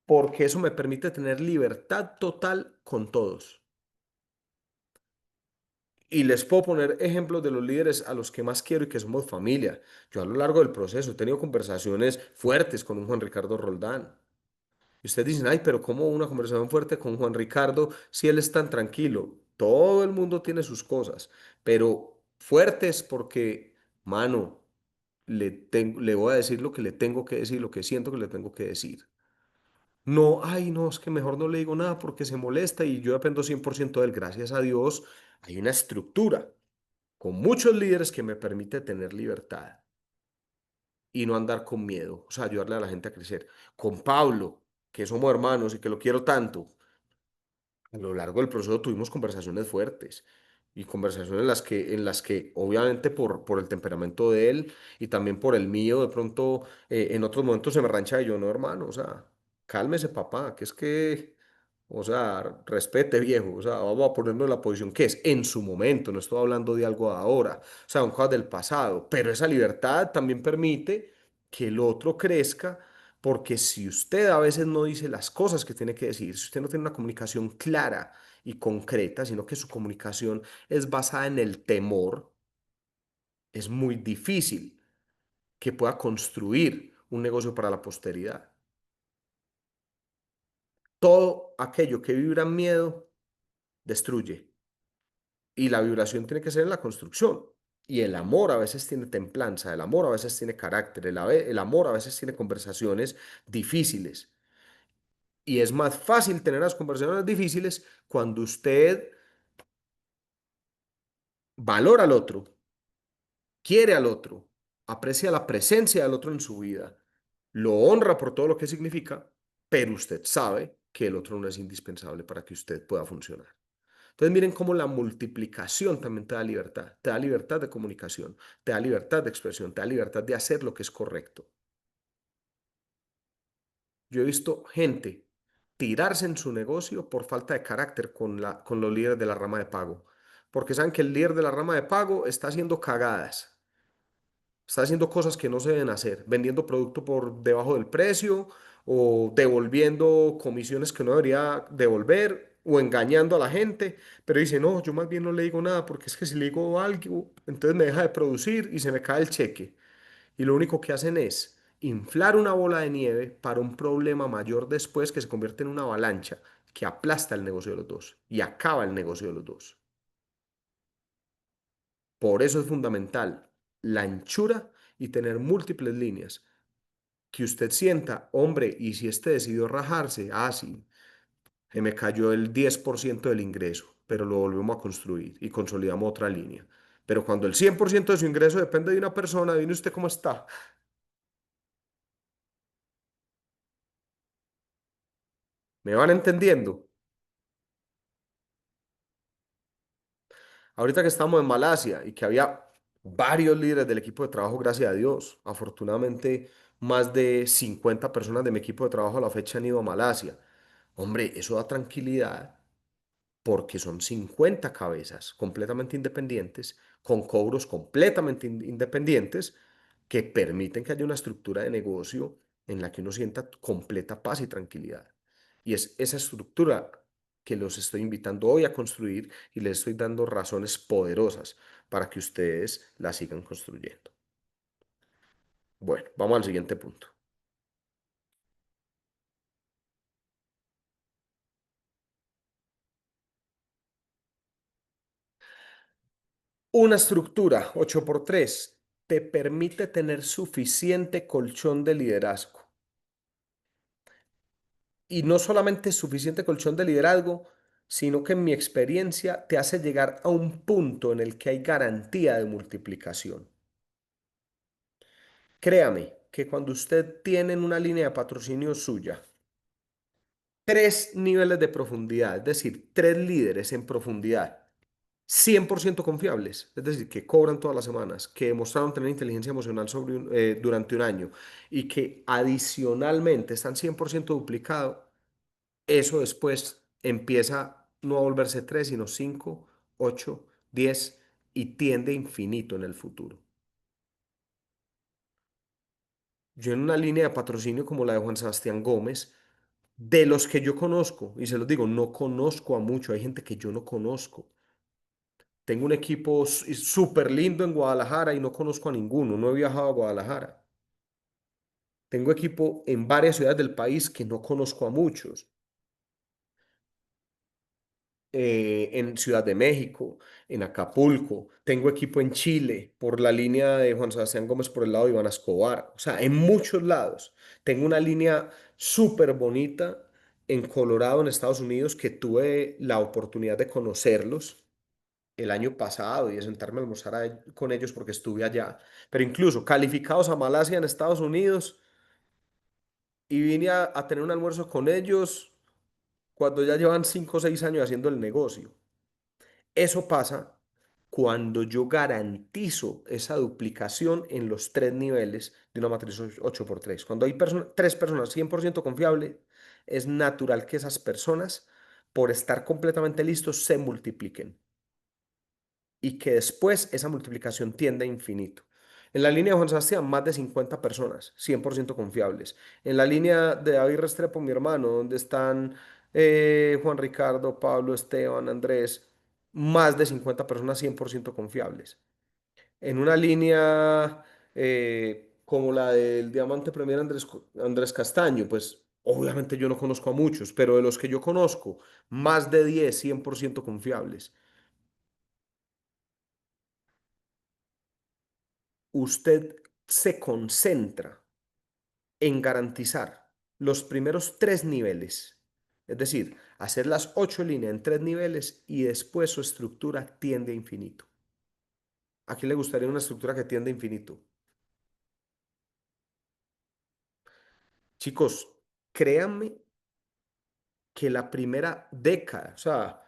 Porque eso me permite tener libertad total con todos. Y les puedo poner ejemplos de los líderes a los que más quiero y que somos familia. Yo a lo largo del proceso he tenido conversaciones fuertes con un Juan Ricardo Roldán. Y ustedes dicen, ay, pero ¿cómo una conversación fuerte con Juan Ricardo si él es tan tranquilo? Todo el mundo tiene sus cosas, pero fuertes porque, mano, le voy a decir lo que le tengo que decir, lo que siento que le tengo que decir. No, ay, no, es que mejor no le digo nada porque se molesta y yo dependo 100% de él. Gracias a Dios, hay una estructura con muchos líderes que me permite tener libertad y no andar con miedo, o sea, ayudarle a la gente a crecer. Con Pablo, que somos hermanos y que lo quiero tanto, a lo largo del proceso tuvimos conversaciones fuertes y conversaciones en las que obviamente por el temperamento de él y también por el mío, de pronto en otros momentos se me rancha y yo, no, hermano, o sea, cálmese papá, que es que, o sea, respete viejo, o sea, vamos a ponernos en la posición que es en su momento, no estoy hablando de algo de ahora, o sea, son cosas del pasado, pero esa libertad también permite que el otro crezca porque si usted a veces no dice las cosas que tiene que decir, si usted no tiene una comunicación clara y concreta, sino que su comunicación es basada en el temor, es muy difícil que pueda construir un negocio para la posteridad. Todo aquello que vibra en miedo destruye y la vibración tiene que ser en la construcción. Y el amor a veces tiene templanza, el amor a veces tiene carácter, el amor a veces tiene conversaciones difíciles. Y es más fácil tener las conversaciones difíciles cuando usted valora al otro, quiere al otro, aprecia la presencia del otro en su vida, lo honra por todo lo que significa, pero usted sabe que el otro no es indispensable para que usted pueda funcionar. Entonces miren cómo la multiplicación también te da libertad de comunicación, te da libertad de expresión, te da libertad de hacer lo que es correcto. Yo he visto gente tirarse en su negocio por falta de carácter con los líderes de la rama de pago, porque saben que el líder de la rama de pago está haciendo cagadas, está haciendo cosas que no se deben hacer, vendiendo producto por debajo del precio o devolviendo comisiones que no debería devolver o engañando a la gente, pero dice, no, yo más bien no le digo nada porque es que si le digo algo, entonces me deja de producir y se me cae el cheque. Y lo único que hacen es inflar una bola de nieve para un problema mayor después que se convierte en una avalancha que aplasta el negocio de los dos y acaba el negocio de los dos. Por eso es fundamental la anchura y tener múltiples líneas. Que usted sienta, hombre, y si este decidió rajarse, sí, se me cayó el 10% del ingreso, pero lo volvemos a construir y consolidamos otra línea. Pero cuando el 100% de su ingreso depende de una persona, ¿viene usted cómo está? ¿Me van entendiendo? Ahorita que estamos en Malasia y que había varios líderes del equipo de trabajo, gracias a Dios, afortunadamente más de 50 personas de mi equipo de trabajo a la fecha han ido a Malasia. Hombre, eso da tranquilidad porque son 50 cabezas completamente independientes, con cobros completamente independientes, que permiten que haya una estructura de negocio en la que uno sienta completa paz y tranquilidad. Y es esa estructura que los estoy invitando hoy a construir y les estoy dando razones poderosas para que ustedes la sigan construyendo. Bueno, vamos al siguiente punto. Una estructura 8x3 te permite tener suficiente colchón de liderazgo. Y no solamente suficiente colchón de liderazgo, sino que en mi experiencia te hace llegar a un punto en el que hay garantía de multiplicación. Créame que cuando usted tiene en una línea de patrocinio suya tres niveles de profundidad, es decir, tres líderes en profundidad, 100% confiables, es decir, que cobran todas las semanas, que demostraron tener inteligencia emocional durante un año y que adicionalmente están 100% duplicados, eso después empieza no a volverse 3 sino 5 8 10 y tiende a infinito en el futuro. Yo en una línea de patrocinio como la de Juan Sebastián Gómez, de los que yo conozco, y se los digo, no conozco a mucho, hay gente que yo no conozco. Tengo un equipo súper lindo en Guadalajara y no conozco a ninguno, no he viajado a Guadalajara. Tengo equipo en varias ciudades del país que no conozco a muchos. En Ciudad de México, en Acapulco, tengo equipo en Chile por la línea de Juan Sebastián Gómez por el lado de Iván Escobar, o sea, en muchos lados. Tengo una línea súper bonita en Colorado, en Estados Unidos, que tuve la oportunidad de conocerlos el año pasado y de sentarme a almorzar con ellos porque estuve allá, pero incluso calificados a Malasia en Estados Unidos y vine a tener un almuerzo con ellos cuando ya llevan 5 o 6 años haciendo el negocio. Eso pasa cuando yo garantizo esa duplicación en los tres niveles de una matriz 8x3. Cuando hay tres personas 100% confiables, es natural que esas personas, por estar completamente listos, se multipliquen y que después esa multiplicación tiende a infinito. En la línea de Juan Sebastián, más de 50 personas, 100% confiables. En la línea de David Restrepo, mi hermano, donde están Juan Ricardo, Pablo, Esteban, Andrés, más de 50 personas 100% confiables. En una línea como la del Diamante Premier Andrés Castaño, pues obviamente yo no conozco a muchos, pero de los que yo conozco, más de 10 100% confiables. Usted se concentra en garantizar los primeros tres niveles, es decir, hacer las 8 líneas en tres niveles y después su estructura tiende a infinito. ¿A quién le gustaría una estructura que tiende a infinito? Chicos, créanme que la primera década, o sea,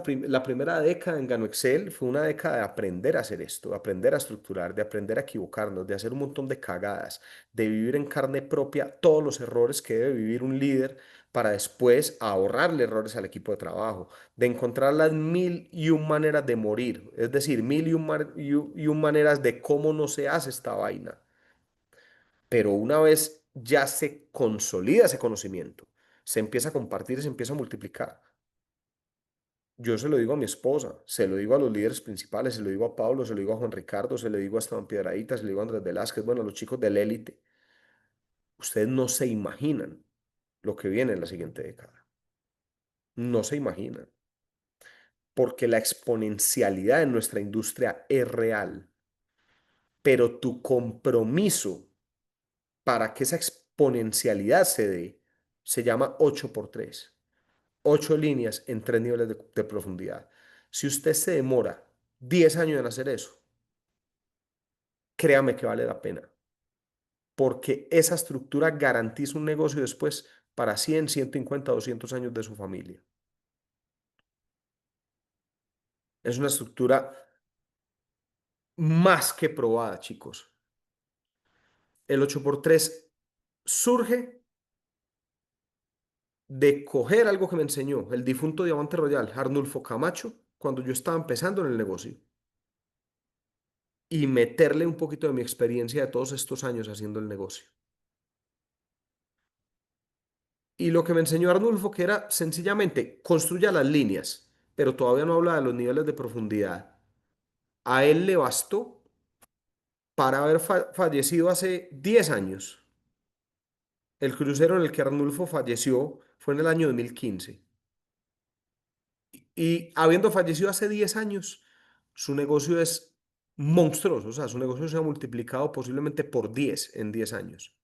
la primera década en Gano Excel fue una década de aprender a hacer esto, de aprender a estructurar, de aprender a equivocarnos, de hacer un montón de cagadas, de vivir en carne propia todos los errores que debe vivir un líder para después ahorrarle errores al equipo de trabajo, de encontrar las mil y un maneras de morir, es decir, mil y un maneras de cómo no se hace esta vaina. Pero una vez ya se consolida ese conocimiento, se empieza a compartir, se empieza a multiplicar. Yo se lo digo a mi esposa, se lo digo a los líderes principales, se lo digo a Pablo, se lo digo a Juan Ricardo, se lo digo a Esteban Piedradita, se lo digo a Andrés Velázquez, bueno, a los chicos del élite. Ustedes no se imaginan lo que viene en la siguiente década. No se imaginan. Porque la exponencialidad en nuestra industria es real. Pero tu compromiso para que esa exponencialidad se dé se llama 8x3. 8 líneas en tres niveles de profundidad. Si usted se demora 10 años en hacer eso, créame que vale la pena, porque esa estructura garantiza un negocio después para 100, 150, 200 años de su familia. Es una estructura más que probada, chicos. El 8x3 surge de coger algo que me enseñó el difunto Diamante Royal, Arnulfo Camacho, cuando yo estaba empezando en el negocio, y meterle un poquito de mi experiencia de todos estos años haciendo el negocio. Y lo que me enseñó Arnulfo, que era sencillamente construya las líneas, pero todavía no habla de los niveles de profundidad. A él le bastó para haber fallecido hace 10 años. El crucero en el que Arnulfo falleció fue en el año 2015. Y habiendo fallecido hace 10 años, su negocio es monstruoso. O sea, su negocio se ha multiplicado posiblemente por 10 en 10 años.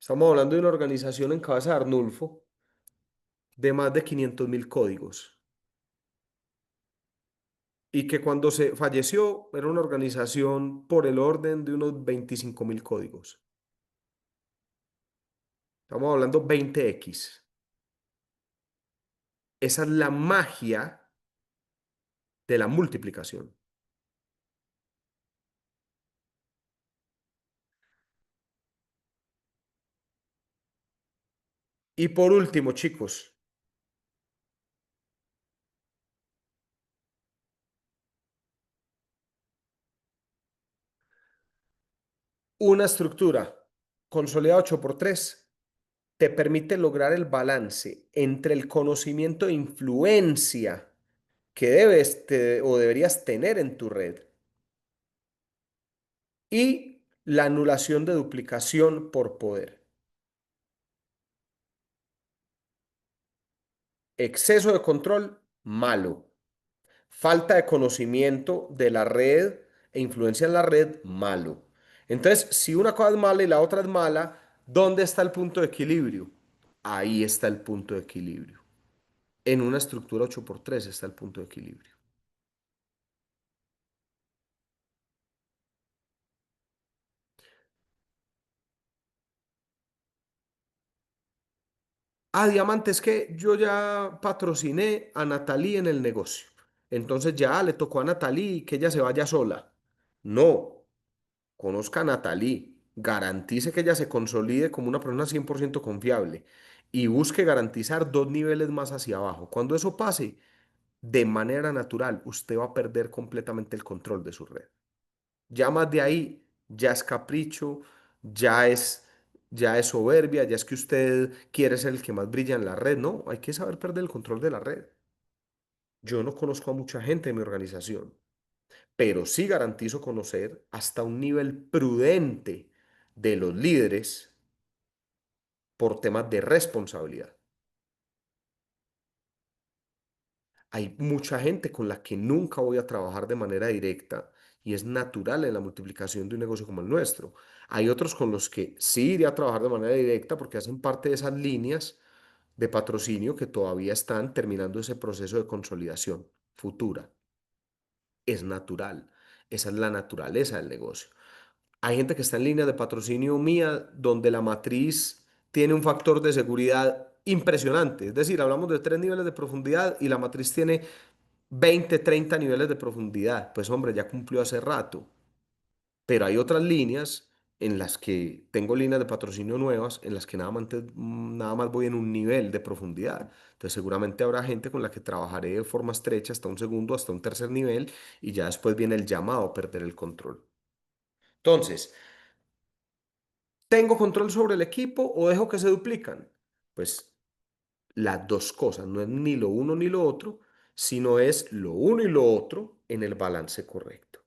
Estamos hablando de una organización en cabeza de Arnulfo de más de 500.000 códigos. Y que cuando se falleció era una organización por el orden de unos 25.000 códigos. Estamos hablando 20x. Esa es la magia de la multiplicación. Y por último, chicos, una estructura consolidada 8x3 te permite lograr el balance entre el conocimiento e influencia que o deberías tener en tu red y la anulación de duplicación por poder. Exceso de control, malo. Falta de conocimiento de la red e influencia en la red, malo. Entonces, si una cosa es mala y la otra es mala, ¿dónde está el punto de equilibrio? Ahí está el punto de equilibrio. En una estructura 8x3 está el punto de equilibrio. Ah, Diamante, es que yo ya patrociné a Natalie en el negocio. Entonces ya le tocó a Natalie que ella se vaya sola. No, conozca a Natalie, garantice que ella se consolide como una persona 100% confiable y busque garantizar dos niveles más hacia abajo. Cuando eso pase, de manera natural, usted va a perder completamente el control de su red. Ya más de ahí, ya es capricho, ya es, ya es soberbia, ya es que usted quiere ser el que más brilla en la red. No, hay que saber perder el control de la red. Yo no conozco a mucha gente de mi organización, pero sí garantizo conocer hasta un nivel prudente de los líderes por temas de responsabilidad. Hay mucha gente con la que nunca voy a trabajar de manera directa y es natural en la multiplicación de un negocio como el nuestro. Hay otros con los que sí iré a trabajar de manera directa porque hacen parte de esas líneas de patrocinio que todavía están terminando ese proceso de consolidación futura. Es natural. Esa es la naturaleza del negocio. Hay gente que está en línea de patrocinio mía donde la matriz tiene un factor de seguridad impresionante. Es decir, hablamos de 3 niveles de profundidad y la matriz tiene 20, 30 niveles de profundidad. Pues hombre, ya cumplió hace rato. Pero hay otras líneas en las que tengo líneas de patrocinio nuevas, en las que nada más voy en un nivel de profundidad. Entonces seguramente habrá gente con la que trabajaré de forma estrecha hasta un segundo, hasta un tercer nivel y ya después viene el llamado a perder el control. Entonces, ¿tengo control sobre el equipo o dejo que se duplican? Pues las dos cosas, no es ni lo uno ni lo otro, sino es lo uno y lo otro en el balance correcto.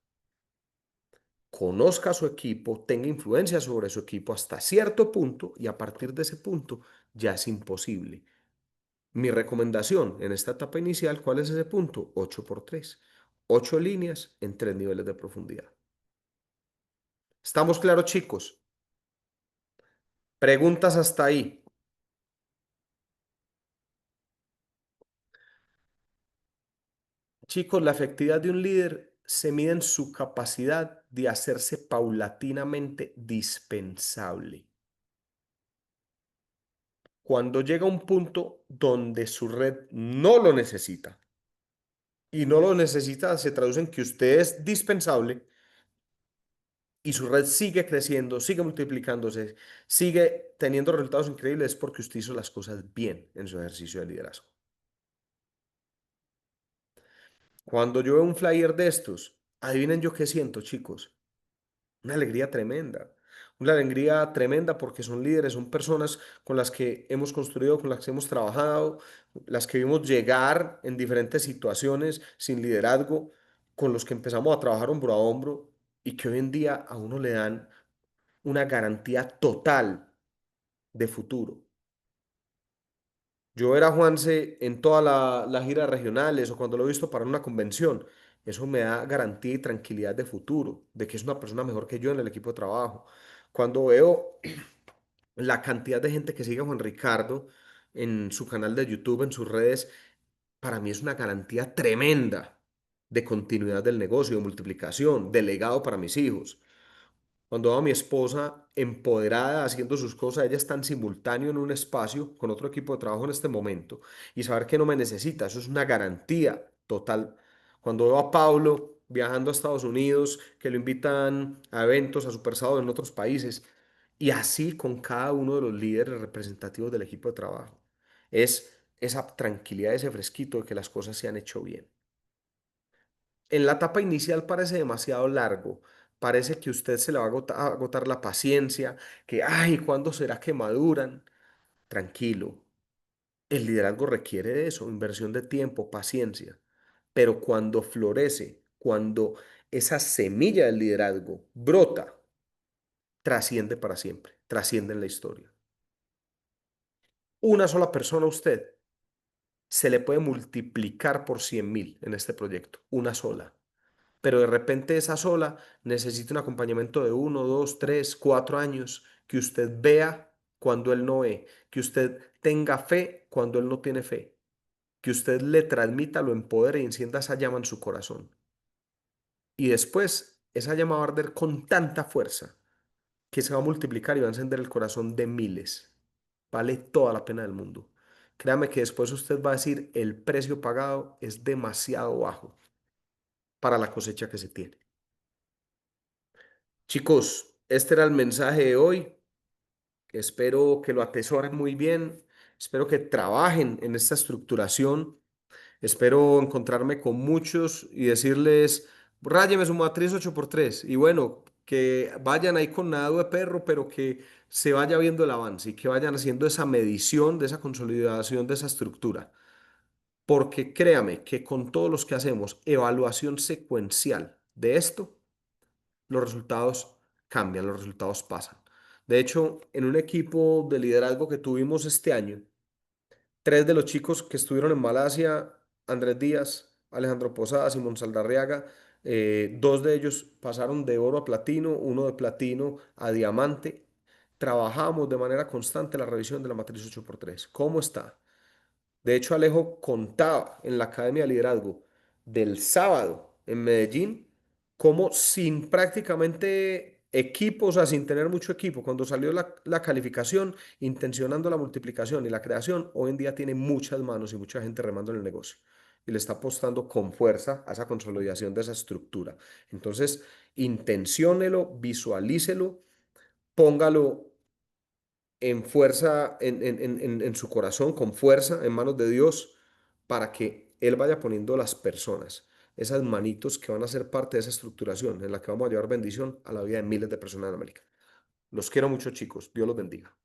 Conozca a su equipo, tenga influencia sobre su equipo hasta cierto punto y a partir de ese punto ya es imposible. Mi recomendación en esta etapa inicial, ¿cuál es ese punto? 8x3. 8 líneas en 3 niveles de profundidad. ¿Estamos claros, chicos? Preguntas hasta ahí. Chicos, la efectividad de un líder se mide en su capacidad de hacerse paulatinamente dispensable. Cuando llega un punto donde su red no lo necesita y no lo necesita, se traduce en que usted es dispensable y su red sigue creciendo, sigue multiplicándose, sigue teniendo resultados increíbles es porque usted hizo las cosas bien en su ejercicio de liderazgo. Cuando yo veo un flyer de estos, adivinen yo qué siento, chicos. Una alegría tremenda. Una alegría tremenda porque son líderes, son personas con las que hemos construido, con las que hemos trabajado, las que vimos llegar en diferentes situaciones sin liderazgo, con los que empezamos a trabajar hombro a hombro y que hoy en día a uno le dan una garantía total de futuro. Yo era Juanse en todas las giras regionales o cuando lo he visto para una convención. Eso me da garantía y tranquilidad de futuro, de que es una persona mejor que yo en el equipo de trabajo. Cuando veo la cantidad de gente que sigue a Juan Ricardo en su canal de YouTube, en sus redes, para mí es una garantía tremenda de continuidad del negocio, de multiplicación, de legado para mis hijos. Cuando veo a mi esposa empoderada haciendo sus cosas, ella está en simultáneo en un espacio con otro equipo de trabajo en este momento y saber que no me necesita, eso es una garantía total. Cuando veo a Pablo viajando a Estados Unidos, que lo invitan a eventos, a Super Sábado en otros países, y así con cada uno de los líderes representativos del equipo de trabajo, es esa tranquilidad, ese fresquito de que las cosas se han hecho bien. En la etapa inicial parece demasiado largo, parece que usted se le va a agotar la paciencia, que, ay, ¿cuándo será que maduran? Tranquilo, el liderazgo requiere de eso, inversión de tiempo, paciencia, pero cuando florece, cuando esa semilla del liderazgo brota, trasciende para siempre, trasciende en la historia. Una sola persona a usted se le puede multiplicar por 100.000 en este proyecto, una sola. Pero de repente esa sola necesita un acompañamiento de 1, 2, 3, 4 años, que usted vea cuando él no ve, que usted tenga fe cuando él no tiene fe, que usted le transmita, lo empodere y encienda esa llama en su corazón. Y después esa llama va a arder con tanta fuerza que se va a multiplicar y va a encender el corazón de miles. Vale toda la pena del mundo. Créame que después usted va a decir, el precio pagado es demasiado bajo para la cosecha que se tiene. Chicos, este era el mensaje de hoy. Espero que lo atesoren muy bien. Espero que trabajen en esta estructuración. Espero encontrarme con muchos y decirles, ráyeme su matriz 8x3. Y bueno, que vayan ahí con nado de perro, pero que se vaya viendo el avance y que vayan haciendo esa medición de esa consolidación de esa estructura. Porque créame que con todos los que hacemos evaluación secuencial de esto, los resultados cambian, los resultados pasan. De hecho, en un equipo de liderazgo que tuvimos este año, tres de los chicos que estuvieron en Malasia, Andrés Díaz, Alejandro Posada, Simón Saldarriaga, dos de ellos pasaron de oro a platino, uno de platino a diamante. Trabajamos de manera constante la revisión de la matriz 8x3. ¿Cómo está? De hecho, Alejo contaba en la Academia de Liderazgo del sábado en Medellín, como sin prácticamente equipo, o sea, sin tener mucho equipo, cuando salió la calificación, intencionando la multiplicación y la creación, hoy en día tiene muchas manos y mucha gente remando en el negocio. Y le está apostando con fuerza a esa consolidación de esa estructura. Entonces, intenciónelo, visualícelo, póngalo en fuerza, en su corazón, con fuerza, en manos de Dios, para que Él vaya poniendo las personas, esas manitos que van a ser parte de esa estructuración en la que vamos a llevar bendición a la vida de miles de personas en América. Los quiero mucho, chicos. Dios los bendiga.